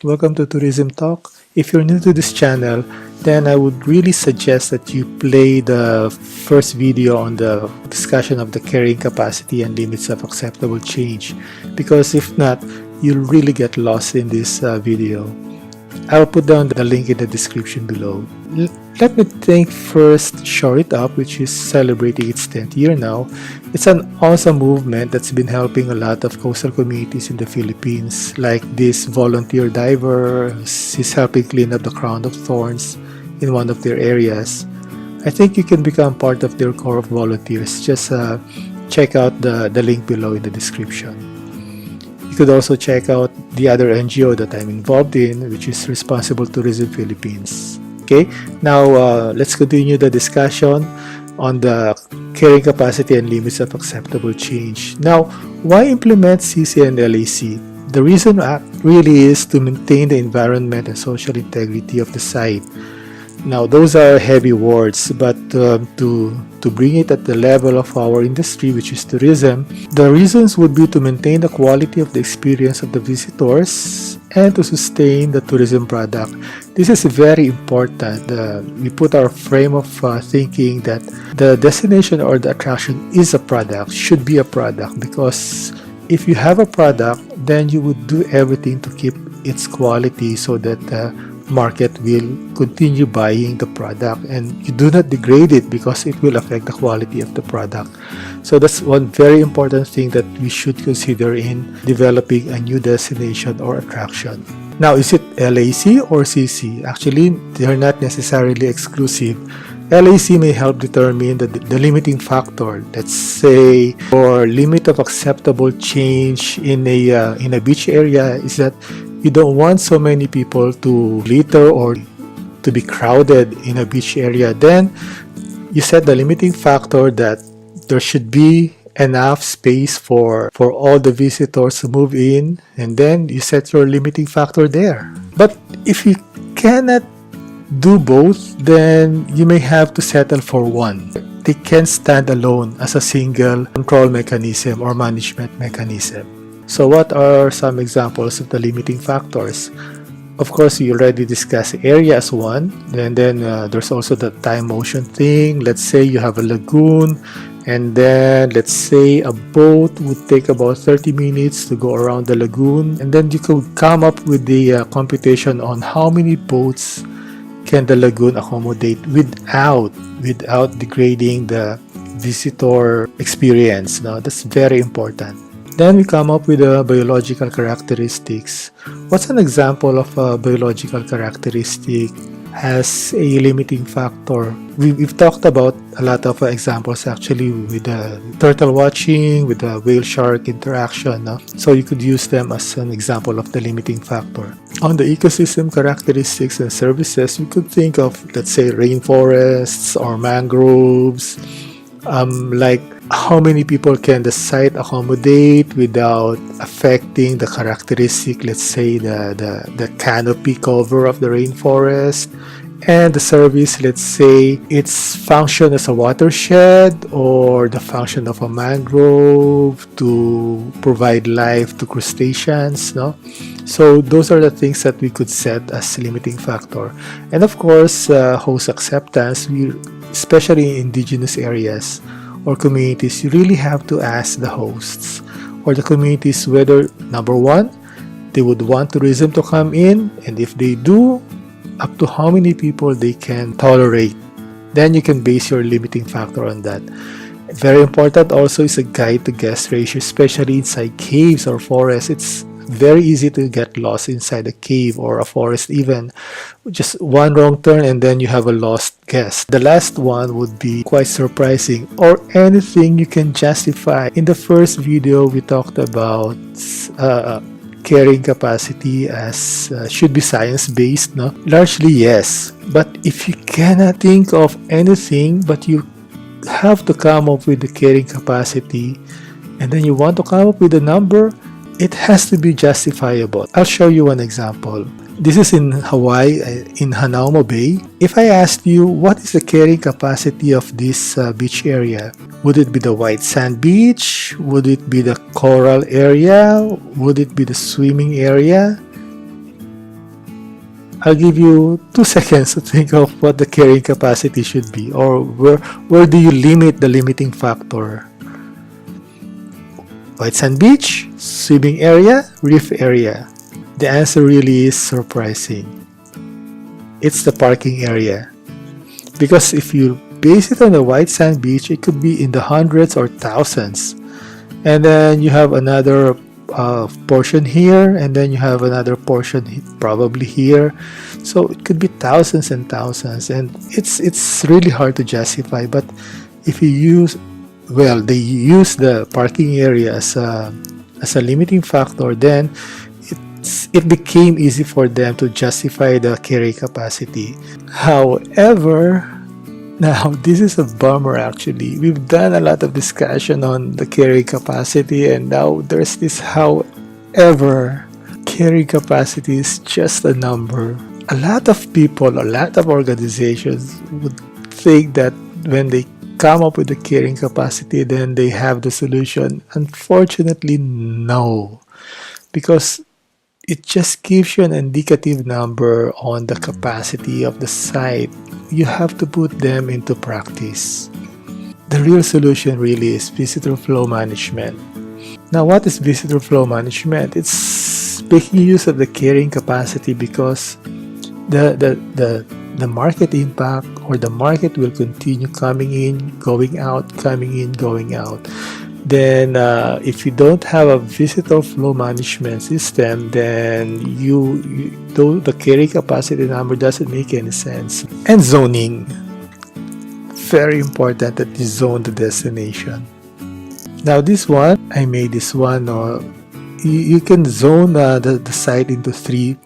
Welcome to Tourism Talk. If you're new to this channel, then I would really suggest that you play the first video on the discussion of the carrying capacity and limits of acceptable change, because if not, you'll really get lost in this video. I'll put down the link in the description below. Let me thank first Shore It Up, which is celebrating its 10th year now. It's an awesome movement that's been helping a lot of coastal communities in the Philippines, like this volunteer diver. She's helping clean up the crown of thorns in one of their areas. I think you can become part of their core of volunteers. Just check out the link below in the description. You could also check out the other NGO that I'm involved in, which is Responsible Tourism Philippines. Okay, now let's continue the discussion on the carrying capacity and limits of acceptable change. Now, why implement CC and LAC? The reason really is to maintain the environment and social integrity of the site. Now, those are heavy words, but to bring it at the level of our industry, which is tourism, the reasons would be to maintain the quality of the experience of the visitors and to sustain the tourism product. This is very important. We put our frame of thinking that the destination or the attraction is a product, should be a product, because if you have a product, then you would do everything to keep its quality so that the market will continue buying the product, and you do not degrade it because it will affect the quality of the product. So that's one very important thing that we should consider in developing a new destination or attraction. Now, is it LAC or CC? Actually, they're not necessarily exclusive. LAC may help determine the limiting factor. Let's say for limit of acceptable change in a beach area is that you don't want so many people to litter or to be crowded in a beach area. Then you set the limiting factor that there should be enough space for all the visitors to move in, and then you set your limiting factor there. But if you cannot do both, then you may have to settle for one. They can stand alone as a single control mechanism or management mechanism. So what are some examples of the limiting factors? Of course, you already discussed area as one, and then there's also the time motion thing. Let's say you have a lagoon, and then let's say a boat would take about 30 minutes to go around the lagoon, and then you could come up with the computation on how many boats can the lagoon accommodate without degrading the visitor experience. Now, that's very important. Then we come up with the biological characteristics. What's an example of a biological characteristic has a limiting factor? We've talked about a lot of examples actually with the turtle watching, with the whale-shark interaction. No? So you could use them as an example of the limiting factor. On the ecosystem characteristics and services, we could think of, let's say, rainforests or mangroves, like how many people can the site accommodate without affecting the characteristic, let's say the canopy cover of the rainforest, and the service, let's say its function as a watershed or the function of a mangrove to provide life to crustaceans. No? So those are the things that we could set as limiting factor. And of course, host acceptance, especially in indigenous areas or communities, you really have to ask the hosts or the communities whether, number one, they would want tourism to come in, and if they do, up to how many people they can tolerate. Then you can base your limiting factor on that. Very important also is a guide to guest ratio, especially inside caves or forests. It's very easy to get lost inside a cave or a forest, even just one wrong turn and then you have a lost guest. The last one would be quite surprising, or anything you can justify. In the first video we talked about carrying capacity as should be science-based. No? Largely yes, but if you cannot think of anything but you have to come up with the carrying capacity and then you want to come up with a number, it has to be justifiable. I'll show you one example. This is in Hawaii, in Hanauma Bay. If I asked you what is the carrying capacity of this beach area, would it be the white sand beach? Would it be the coral area? Would it be the swimming area? I'll give you 2 seconds to think of what the carrying capacity should be, or where do you limit the limiting factor? White sand beach, swimming area, reef area. The answer really is surprising. It's the parking area. Because if you base it on the white sand beach, it could be in the hundreds or thousands. And then you have another portion here, and then you have another portion probably here. So it could be thousands and thousands, and it's really hard to justify. But if you use, well, they use the parking area as a limiting factor, then it became easy for them to justify the carry capacity. However, now this is a bummer actually. We've done a lot of discussion on the carry capacity, and now there's this however. Carry capacity is just a number. A lot of people, a lot of organizations would think that when they come up with the carrying capacity, then they have the solution. Unfortunately, no. Because it just gives you an indicative number on the capacity of the site. You have to put them into practice. The real solution really is visitor flow management. Now, what is visitor flow management? It's making use of the carrying capacity because the market impact, or the market will continue coming in, going out, coming in, going out. Then if you don't have a visitor flow management system, then the carry capacity number doesn't make any sense. And zoning, very important that you zone the destination. Now this one, I made this one. You can zone the site into 3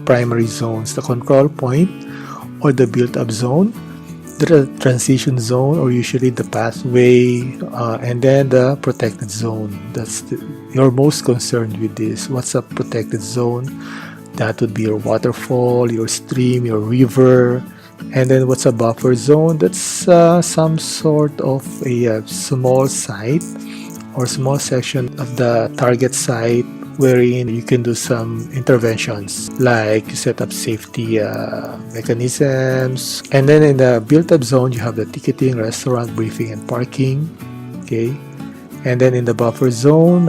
primary zones: the control point, or the built-up zone, the transition zone, or usually the pathway, and then the protected zone. You're most concerned with this. What's a protected zone? That would be your waterfall, your stream, your river. And then what's a buffer zone? That's some sort of a small site or small section of the target site wherein you can do some interventions, like you set up safety mechanisms. And then in the built-up zone, you have the ticketing, restaurant, briefing, and parking. Okay. And then in the buffer zone,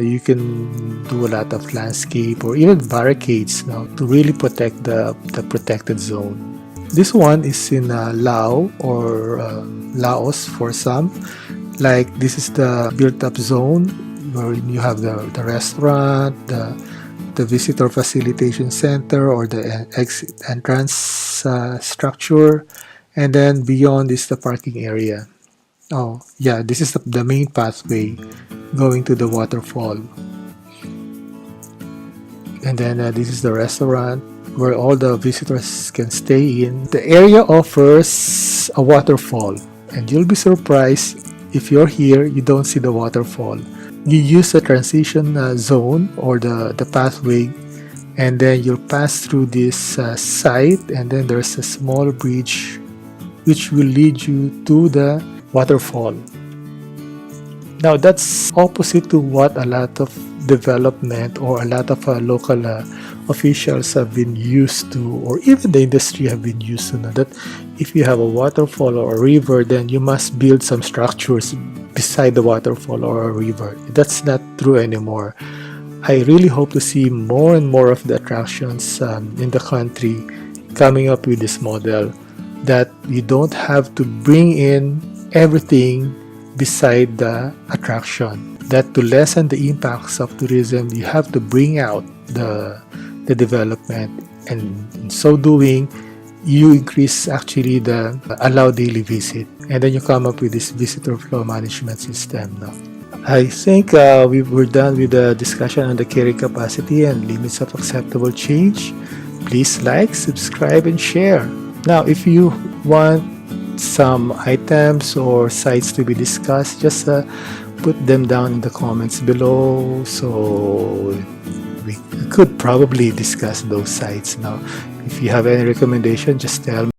you can do a lot of landscape or even barricades now to really protect the protected zone. This one is in Lao or Laos for some. Like this is the built-up zone where you have the restaurant, the visitor facilitation center, or the exit entrance structure, and then beyond is the parking area. Oh yeah, this is the main pathway going to the waterfall. And then this is the restaurant where all the visitors can stay in. The area offers a waterfall, and you'll be surprised if you're here, you don't see the waterfall. You use the transition zone or the pathway, and then you'll pass through this site, and then there's a small bridge which will lead you to the waterfall. Now that's opposite to what a lot of development or a lot of local officials have been used to, or even the industry have been used to, that if you have a waterfall or a river, then you must build some structures beside the waterfall or a river. That's not true anymore. I really hope to see more and more of the attractions in the country coming up with this model, that you don't have to bring in everything beside the attraction. That to lessen the impacts of tourism, you have to bring out the development, and in so doing, you increase actually the allowed daily visit, and then you come up with this visitor flow management system. No? I think we're done with the discussion on the carry capacity and limits of acceptable change. Please like, subscribe, and share. Now, if you want some items or sites to be discussed, just put them down in the comments below, so we could probably discuss those sites. Now, if you have any recommendation, just tell me.